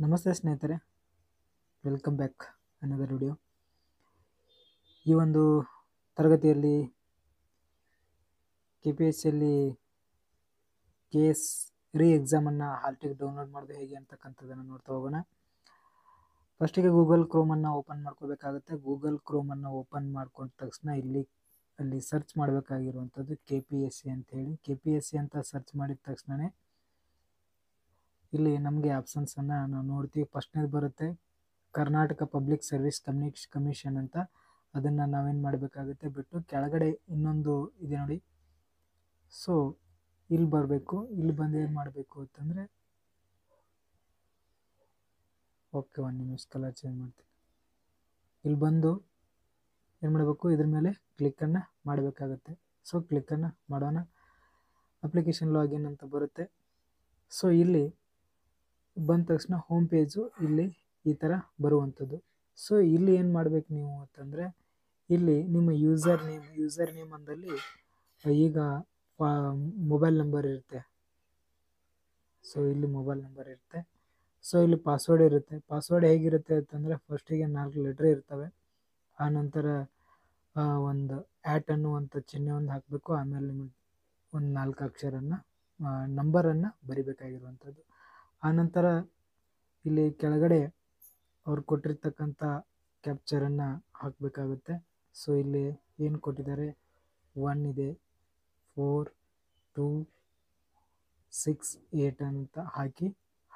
ನಮಸ್ತೆ ಸ್ನೇಹಿತರೆ, welcome back another video. ಈ ಒಂದು ತರಗತಿಯಲ್ಲಿ KPSCಯಲ್ಲಿ KS ರೀ ಎಕ್ಸಾಮನ್ನು ಹಾಲ್ ಟಿಕೆಟ್ ಡೌನ್ಲೋಡ್ ಮಾಡೋದು ಹೇಗೆ ಅಂತಕ್ಕಂಥದ್ದನ್ನು ನೋಡ್ತಾ ಹೋಗೋಣ. ಫಸ್ಟಿಗೆ ಗೂಗಲ್ ಕ್ರೋಮನ್ನು ಓಪನ್ ಮಾಡ್ಕೋಬೇಕಾಗುತ್ತೆ. ಗೂಗಲ್ ಕ್ರೋಮನ್ನು ಓಪನ್ ಮಾಡ್ಕೊಂಡ ತಕ್ಷಣ ಅಲ್ಲಿ ಸರ್ಚ್ ಮಾಡಬೇಕಾಗಿರುವಂಥದ್ದು KPSC ಅಂತ ಹೇಳಿ. KPSC ಅಂತ ಸರ್ಚ್ ಮಾಡಿದ ತಕ್ಷಣವೇ ಇಲ್ಲಿ ನಮಗೆ ಆಪ್ಷನ್ಸನ್ನು ನಾವು ನೋಡ್ತೀವಿ. ಫಸ್ಟ್ನೇದು ಬರುತ್ತೆ ಕರ್ನಾಟಕ ಪಬ್ಲಿಕ್ ಸರ್ವಿಸ್ ಕಮಿಷನ್ ಅಂತ. ಅದನ್ನು ನಾವೇನು ಮಾಡಬೇಕಾಗುತ್ತೆ ಬಿಟ್ಟು ಕೆಳಗಡೆ ಇನ್ನೊಂದು ಇದೆ ನೋಡಿ. ಸೊ ಇಲ್ಲಿ ಬರಬೇಕು. ಇಲ್ಲಿ ಬಂದು ಏನು ಮಾಡಬೇಕು ಅಂತಂದರೆ, ಓಕೆ, ಒಂದು ನಿಮಿಷ ಕಲರ್ ಚೇಂಜ್ ಮಾಡ್ತೀನಿ. ಇಲ್ಲಿ ಬಂದು ಏನು ಮಾಡಬೇಕು, ಇದ್ರ ಮೇಲೆ ಕ್ಲಿಕ್ಕನ್ನು ಮಾಡಬೇಕಾಗುತ್ತೆ. ಸೊ ಕ್ಲಿಕ್ಕನ್ನು ಮಾಡೋಣ. ಅಪ್ಲಿಕೇಶನ್ ಲಾಗಿನ್ ಅಂತ ಬರುತ್ತೆ. ಸೊ ಇಲ್ಲಿ ಬಂದ ತಕ್ಷಣ ಹೋಮ್ ಪೇಜು ಇಲ್ಲಿ ಈ ಥರ ಬರುವಂಥದ್ದು. ಸೊ ಇಲ್ಲಿ ಏನು ಮಾಡಬೇಕು ನೀವು ಅಂತಂದರೆ, ಇಲ್ಲಿ ನಿಮ್ಮ ಯೂಸರ್ ನೇಮ್ ಅಂದಲ್ಲಿ ಈಗ ಮೊಬೈಲ್ ನಂಬರ್ ಇರುತ್ತೆ. ಸೊ ಇಲ್ಲಿ ಮೊಬೈಲ್ ನಂಬರ್ ಇರುತ್ತೆ. ಸೊ ಇಲ್ಲಿ ಪಾಸ್ವರ್ಡ್ ಇರುತ್ತೆ. ಪಾಸ್ವರ್ಡ್ ಹೇಗಿರುತ್ತೆ ಅಂತಂದರೆ, ಫಸ್ಟಿಗೆ 4 ಲೆಟ್ರ್ ಇರ್ತವೆ. ಆನಂತರ ಒಂದು @ ಅನ್ನುವಂಥ ಚಿಹ್ನೆಯನ್ನು ಹಾಕಬೇಕು. ಆಮೇಲೆ ನಿಮಗೆ ಒಂದು 4 ಅಕ್ಷರನ್ನು ನಂಬರನ್ನು ಬರಿಬೇಕಾಗಿರುವಂಥದ್ದು. ಆನಂತರ ಇಲ್ಲಿ ಕೆಳಗಡೆ ಅವ್ರು ಕೊಟ್ಟಿರ್ತಕ್ಕಂಥ ಕ್ಯಾಪ್ಚರನ್ನು ಹಾಕಬೇಕಾಗುತ್ತೆ. ಸೊ ಇಲ್ಲಿ ಏನು ಕೊಟ್ಟಿದ್ದಾರೆ, 1 ಇದೆ, 4, 2, 6, 8 ಅಂತ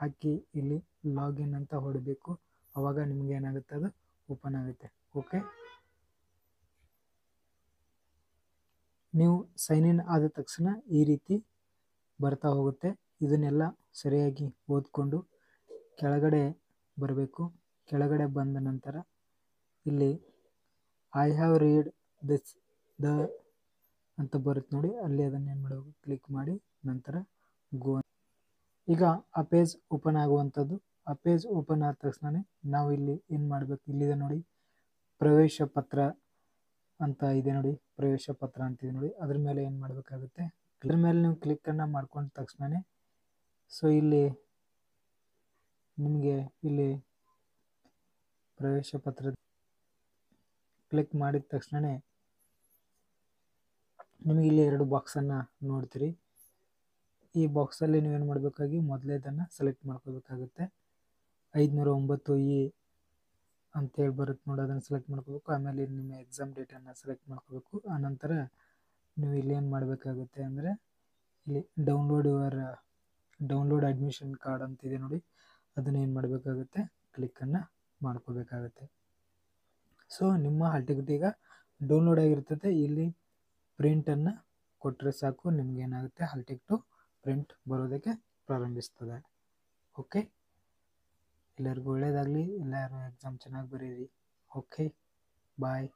ಹಾಕಿ ಇಲ್ಲಿ ಲಾಗಿನ್ ಅಂತ ಹೊಡಬೇಕು. ಆವಾಗ ನಿಮ್ಗೆ ಏನಾಗುತ್ತೆ, ಅದು ಓಪನ್ ಆಗುತ್ತೆ. ಓಕೆ, ನೀವು ಸೈನ್ ಇನ್ ಆದ ತಕ್ಷಣ ಈ ರೀತಿ ಬರ್ತಾ ಹೋಗುತ್ತೆ. ಇದನ್ನೆಲ್ಲ ಸರಿಯಾಗಿ ಓದ್ಕೊಂಡು ಕೆಳಗಡೆ ಬರಬೇಕು. ಕೆಳಗಡೆ ಬಂದ ನಂತರ ಇಲ್ಲಿ ಐ ಹ್ಯಾವ್ ರೀಡ್ ದಿಸ್ ಅಂತ ಬರುತ್ತೆ ನೋಡಿ. ಅಲ್ಲಿ ಅದನ್ನು ಏನು ಮಾಡಬೇಕು, ಕ್ಲಿಕ್ ಮಾಡಿ ನಂತರ ಗೋ. ಈಗ ಆ ಪೇಜ್ ಓಪನ್ ಆಗುವಂಥದ್ದು. ಆ ಪೇಜ್ ಓಪನ್ ಆದ ತಕ್ಷಣ ನಾವು ಇಲ್ಲಿ ಏನು ಮಾಡಬೇಕು, ಇಲ್ಲಿದೆ ನೋಡಿ ಪ್ರವೇಶ ಪತ್ರ ಅಂತ ಇದೆ ನೋಡಿ. ಪ್ರವೇಶ ಪತ್ರ ಅಂತಿದೆ ನೋಡಿ. ಅದ್ರ ಮೇಲೆ ಏನು ಮಾಡಬೇಕಾಗುತ್ತೆ, ಅದ್ರ ಮೇಲೆ ನೀವು ಕ್ಲಿಕ್ಕನ್ನು ಮಾಡ್ಕೊಂಡ ತಕ್ಷಣ ಸೊ ಇಲ್ಲಿ ನಿಮಗೆ ಇಲ್ಲಿ ಪ್ರವೇಶ ಪತ್ರ ಕ್ಲಿಕ್ ಮಾಡಿದ ತಕ್ಷಣ ನಿಮಗೆ ಇಲ್ಲಿ 2 ಬಾಕ್ಸನ್ನು ನೋಡ್ತೀರಿ. ಈ ಬಾಕ್ಸಲ್ಲಿ ನೀವೇನು ಮಾಡಬೇಕಾಗಿ ಮೊದಲೇದನ್ನು ಸೆಲೆಕ್ಟ್ ಮಾಡ್ಕೋಬೇಕಾಗುತ್ತೆ. 509E ಅಂತೇಳಿ ಬರುತ್ತೆ ನೋಡಿ. ಅದನ್ನು ಸೆಲೆಕ್ಟ್ ಮಾಡ್ಕೋಬೇಕು. ಆಮೇಲೆ ನಿಮ್ಮ ಎಕ್ಸಾಮ್ ಡೇಟನ್ನು ಸೆಲೆಕ್ಟ್ ಮಾಡ್ಕೋಬೇಕು. ಆನಂತರ ನೀವು ಇಲ್ಲಿ ಏನು ಮಾಡಬೇಕಾಗುತ್ತೆ ಅಂದರೆ, ಇಲ್ಲಿ ಡೌನ್ಲೋಡ್ ಅಡ್ಮಿಷನ್ ಕಾರ್ಡ್ ಅಂತಿದೆ ನೋಡಿ. ಅದನ್ನು ಏನು ಮಾಡಬೇಕಾಗುತ್ತೆ, ಕ್ಲಿಕ್ಕನ್ನು ಮಾಡ್ಕೋಬೇಕಾಗುತ್ತೆ. ಸೊ ನಿಮ್ಮ ಹಾಲ್ ಟಿಕೆಟ್ ಈಗ ಡೌನ್ಲೋಡ್ ಆಗಿರ್ತದೆ. ಇಲ್ಲಿ ಪ್ರಿಂಟನ್ನು ಕೊಟ್ಟರೆ ಸಾಕು, ನಿಮ್ಗೆ ಏನಾಗುತ್ತೆ, ಹಾಲ್ ಟಿಕೆಟು ಪ್ರಿಂಟ್ ಬರೋದಕ್ಕೆ ಪ್ರಾರಂಭಿಸ್ತದೆ. ಓಕೆ, ಎಲ್ಲರಿಗೂ ಒಳ್ಳೆಯದಾಗಲಿ. ಎಲ್ಲರೂ ಎಕ್ಸಾಮ್ ಚೆನ್ನಾಗಿ ಬರೀರಿ. ಓಕೆ, ಬಾಯ್.